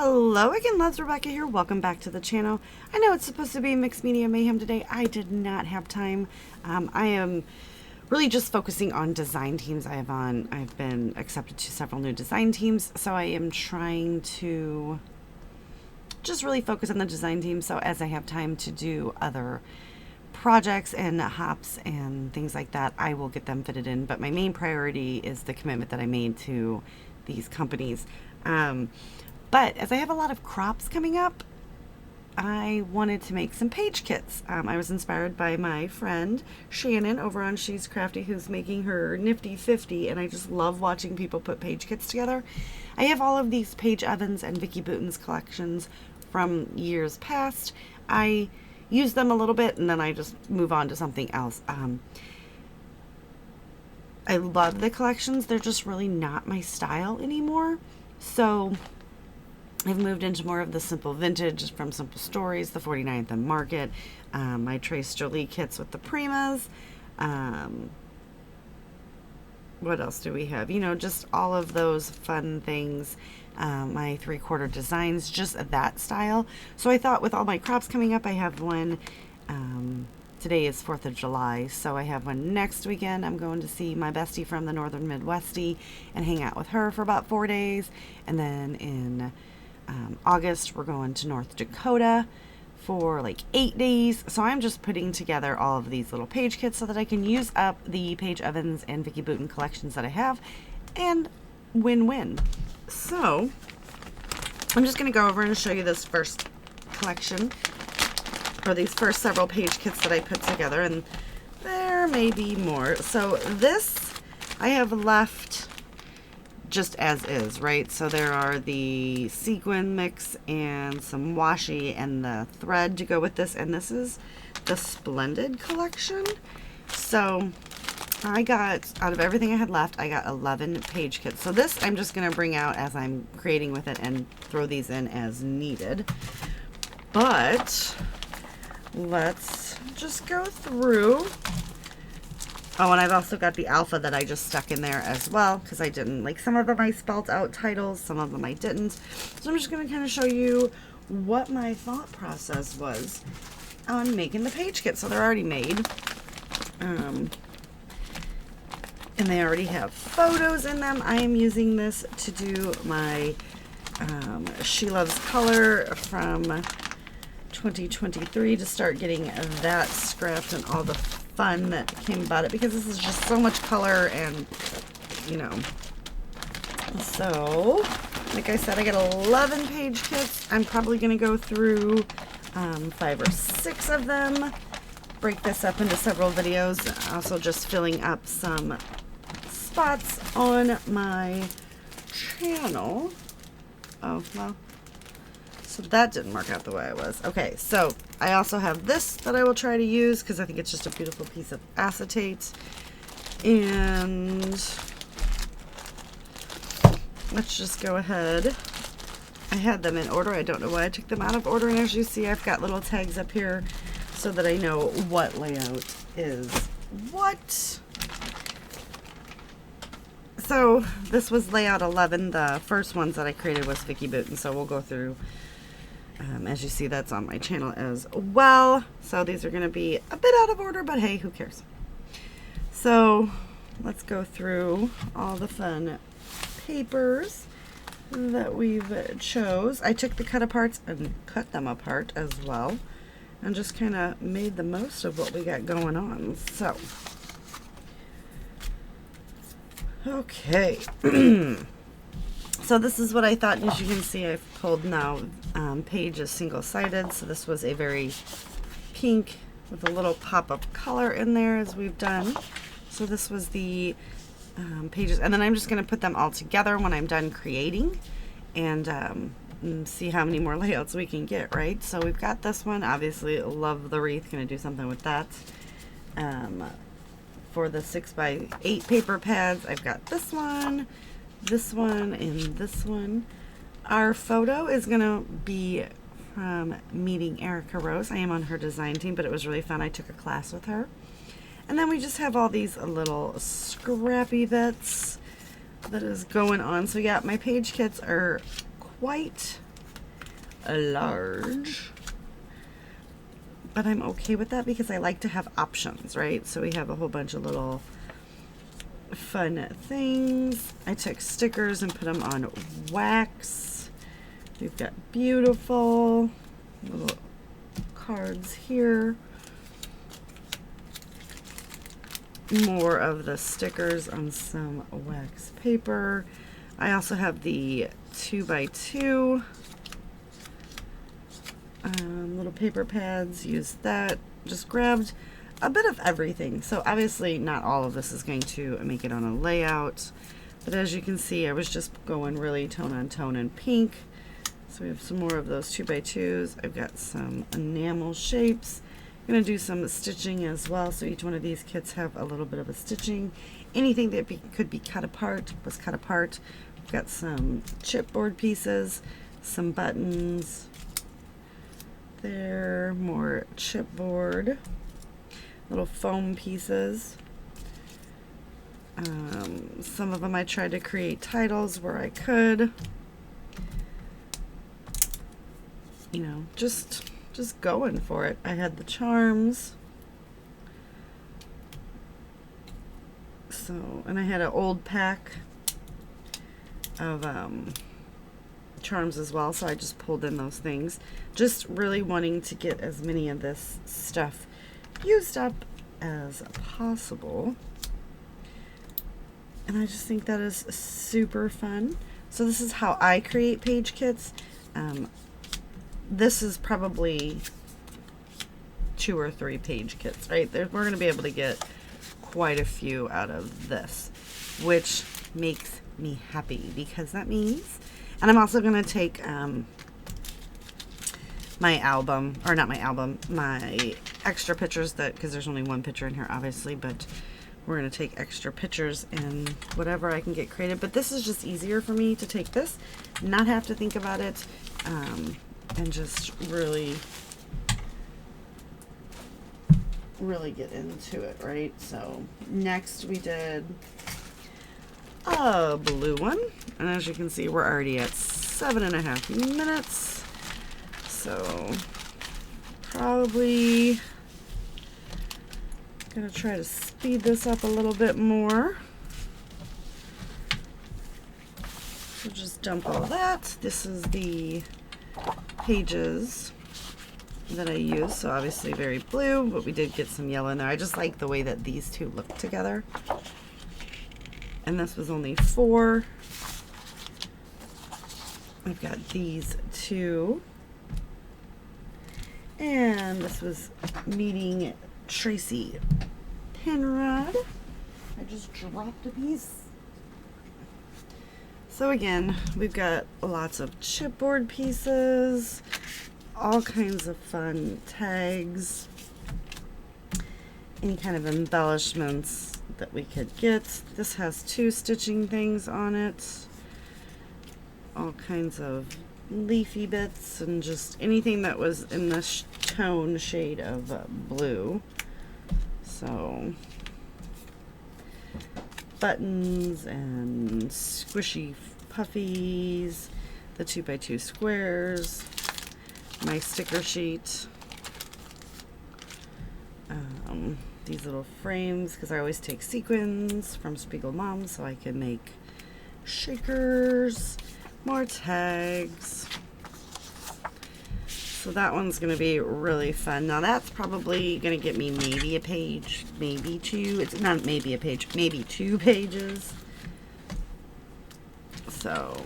Hello again, loves. Rebecca here. Welcome back to the channel. I know it's supposed to be Mixed Media Mayhem today. I did not have time. I am really just focusing on design teams. I've been accepted to several new design teams, so I am trying to just really focus on the design team. So as I have time to do other projects and hops and things like that, I will get them fitted in. But my main priority is the commitment that I made to these companies. But as I have a lot of crops coming up, I wanted to make some page kits. I was inspired by my friend Shannon over on She's Crafty, who's making her Nifty 50, and I just love watching people put page kits together. I have all of these Paige Evans and Vicki Boutin's collections from years past. I use them a little bit and then I just move on to something else. I love the collections. They're just really not my style anymore. So I've moved into more of the simple vintage from Simple Stories, the 49th and Market, my Trace Jolie kits with the Primas. What else do we have? You know, just all of those fun things. My 3/4 designs, just that style. So I thought with all my crops coming up, I have one. Today is 4th of July, so I have one next weekend. I'm going to see my bestie from the Northern Midwesty and hang out with her for about 4 days. And then in August, we're going to North Dakota for like 8 days. So I'm just putting together all of these little page kits so that I can use up the Paige Evans and Vicki Boutin collections that I have, and win-win. So I'm just going to go over and show you this first collection, or these first several page kits that I put together, and there may be more. So this I have left just as is, right? So there are the sequin mix and some washi and the thread to go with this, and this is the Splendid collection. So I got, out of everything I had left, I got 11 page kits. So this I'm just going to bring out as I'm creating with it and throw these in as needed. But let's just go through. Oh, and I've also got the alpha that I just stuck in there as well, because I didn't, like, some of them I spelled out titles, some of them I didn't. So I'm just going to kind of show you what my thought process was on making the page kit. So they're already made. And they already have photos in them. I am using this to do my She Loves Color from 2023 to start getting that scrapped and all the fun that came about it, because this is just so much color, and you know. So like I said, I got 11 page kits. I'm probably going to go through 5 or 6 of them, break this up into several videos, also just filling up some spots on my channel. Oh, well, so that didn't work out the way I was. Okay, so I also have this that I will try to use because I think it's just a beautiful piece of acetate. And let's just go ahead. I had them in order. I don't know why I took them out of order. And as you see, I've got little tags up here so that I know what layout is what. So this was layout 11. The first ones that I created was Vicki Boutin, so we'll go through. As you see, that's on my channel as well. So these are going to be a bit out of order, but hey, who cares? So let's go through all the fun papers that we've chose. I took the cut aparts and cut them apart as well, and just kind of made the most of what we got going on. So, okay. So this is what I thought. As you can see, I've pulled now. Page is single-sided, so this was a very pink with a little pop of color in there, as we've done. So this was the pages, and then I'm just going to put them all together when I'm done creating, and see how many more layouts we can get, right? So we've got this one. Obviously, love the wreath. Going to do something with that. For the 6x8 paper pads, I've got this one, and this one. Our photo is going to be from meeting Erica Rose. I am on her design team, but it was really fun. I took a class with her. And then we just have all these little scrappy bits that is going on. So yeah, my page kits are quite a large. But I'm okay with that because I like to have options, right? So we have a whole bunch of little fun things. I took stickers and put them on wax. We've got beautiful little cards here. More of the stickers on some wax paper. I also have the 2x2 little paper pads. Used that. Just grabbed a bit of everything. So obviously not all of this is going to make it on a layout, but as you can see, I was just going really tone on tone in pink. So we have some more of those 2x2s. I've got some enamel shapes. I'm going to do some stitching as well, so each one of these kits have a little bit of a stitching. Anything that could be cut apart was cut apart. We've got some chipboard pieces, some buttons there, more chipboard, little foam pieces. Some of them I tried to create titles where I could. You know, just going for it. I had the charms. So, and I had an old pack of charms as well, so I just pulled in those things. Just really wanting to get as many of this stuff used up as possible. And I just think that is super fun. So this is how I create page kits. This is probably 2 or 3 page kits, right? We're going to be able to get quite a few out of this, which makes me happy because that means, and I'm also going to take my album, or not my album, my extra pictures, that because there's only one picture in here obviously, but we're going to take extra pictures and whatever I can get creative. But this is just easier for me to take this, not have to think about it, and just really get into it, right? So next we did a blue one, and as you can see, we're already at 7.5 minutes, so probably gonna try to speed this up a little bit more. So just dump all that. This is the pages that I use, so obviously very blue, but we did get some yellow in there. I just like the way that these two look together. And this was only 4. I've got these 2. And this was meeting Tracy Penrod. I just dropped a piece. So again, we've got lots of chipboard pieces, all kinds of fun tags, any kind of embellishments that we could get. This has 2 stitching things on it, all kinds of leafy bits, and just anything that was in this tone shade of blue. So buttons and squishy puffies, the 2x2 squares, my sticker sheet, these little frames, because I always take sequins from Spiegel Mom so I can make shakers, more tags. So that one's going to be really fun. Now that's probably going to get me maybe a page, maybe 2. It's not maybe a page, maybe 2 pages. So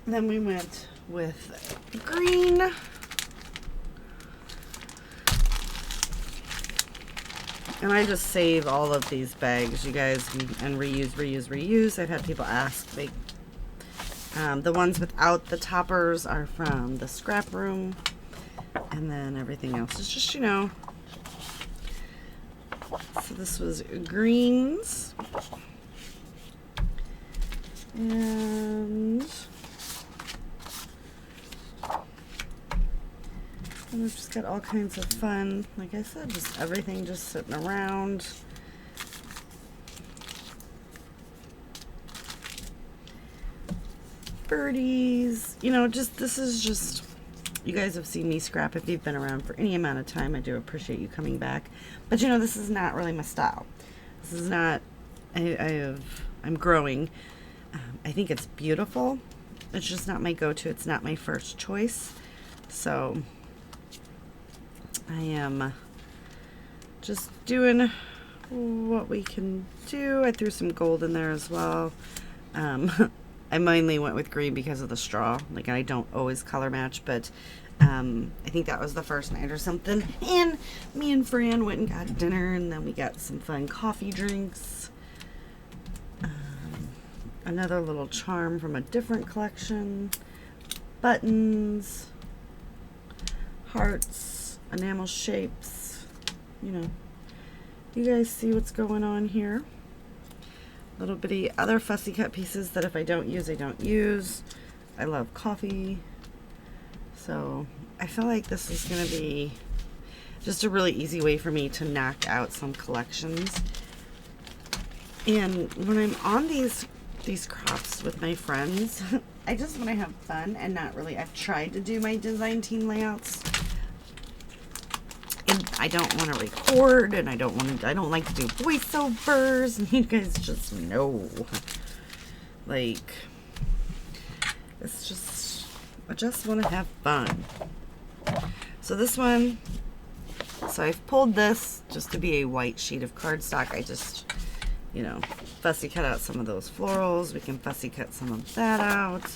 then we went with green. And I just save all of these bags, you guys, and reuse. I've had people ask. The ones without the toppers are from the scrap room, and then everything else is just, you know. So this was greens, and we've just got all kinds of fun, like I said, just everything just sitting around. birdies. You know, just this is just, you guys have seen me scrap if you've been around for any amount of time. I do appreciate you coming back. But you know, this is not really my style. This is not, I'm growing. I think it's beautiful. It's just not my go-to. It's not my first choice. So I am just doing what we can do. I threw some gold in there as well. I mainly went with green because of the straw. Like, I don't always color match, but I think that was the first night or something. And me and Fran went and got dinner, and then we got some fun coffee drinks. Another little charm from a different collection. Buttons, hearts, enamel shapes. You know, you guys see what's going on here. Little bitty other fussy cut pieces that if I don't use, I don't use. I love coffee. So I feel like this is going to be just a really easy way for me to knock out some collections. And when I'm on these crops with my friends, I just want to have fun and not really, I've tried to do my design team layouts and I don't want to record, and I don't like to do voiceovers, and you guys just know, like, it's just, I just want to have fun. So this one, so I've pulled this just to be a white sheet of cardstock. I just, you know, fussy cut out some of those florals. We can fussy cut some of that out.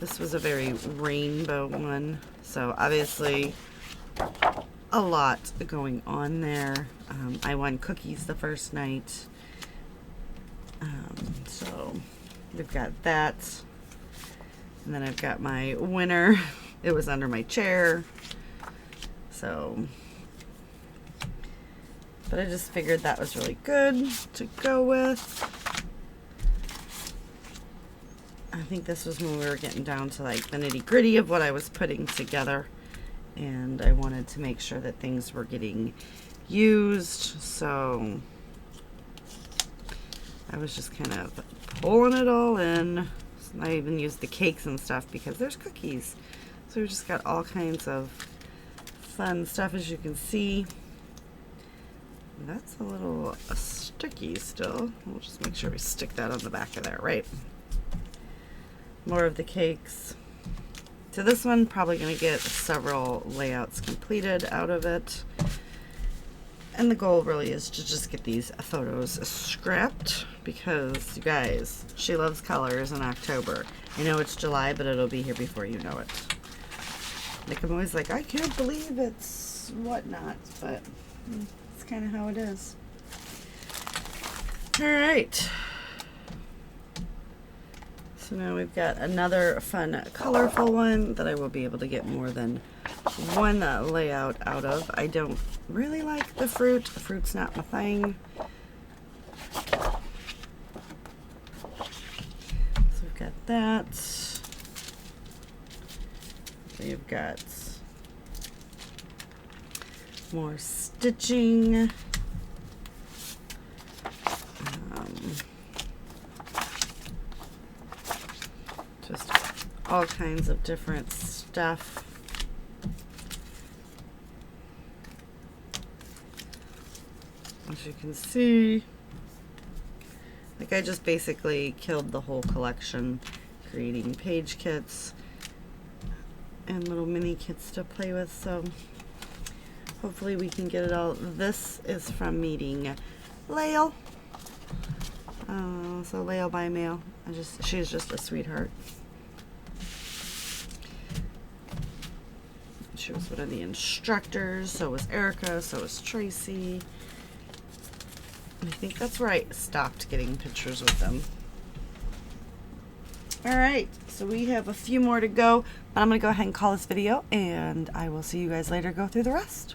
This was a very rainbow one, so obviously a lot going on there. I won cookies the first night, so we've got that, and then I've got my winner. It was under my chair, so, but I just figured that was really good to go with. I think this was when we were getting down to like the nitty-gritty of what I was putting together, and I wanted to make sure that things were getting used, so I was just kind of pulling it all in. I even used the cakes and stuff because there's cookies, so we've just got all kinds of fun stuff, as you can see. That's a little sticky still. We'll just make sure we stick that on the back of there, right? More of the cakes. So this one, probably going to get several layouts completed out of it. And the goal really is to just get these photos scrapped, because you guys, she loves colors in October. I know it's July, but it'll be here before you know it. Like, I'm always like, I can't believe it's whatnot, but it's kind of how it is. All right. So now we've got another fun, colorful one that I will be able to get more than one layout out of. I don't really like the fruit. The fruit's not my thing. So we've got that. We've got more stitching. Just all kinds of different stuff. As you can see, like, I just basically killed the whole collection, creating page kits and little mini kits to play with, so hopefully we can get it all. This is from meeting Lael. So Lael by mail. She's just a sweetheart. She was one of the instructors, so was Erica, so was Tracy. And I think that's where I stopped getting pictures with them. Alright, so we have a few more to go, but I'm going to go ahead and call this video, and I will see you guys later go through the rest.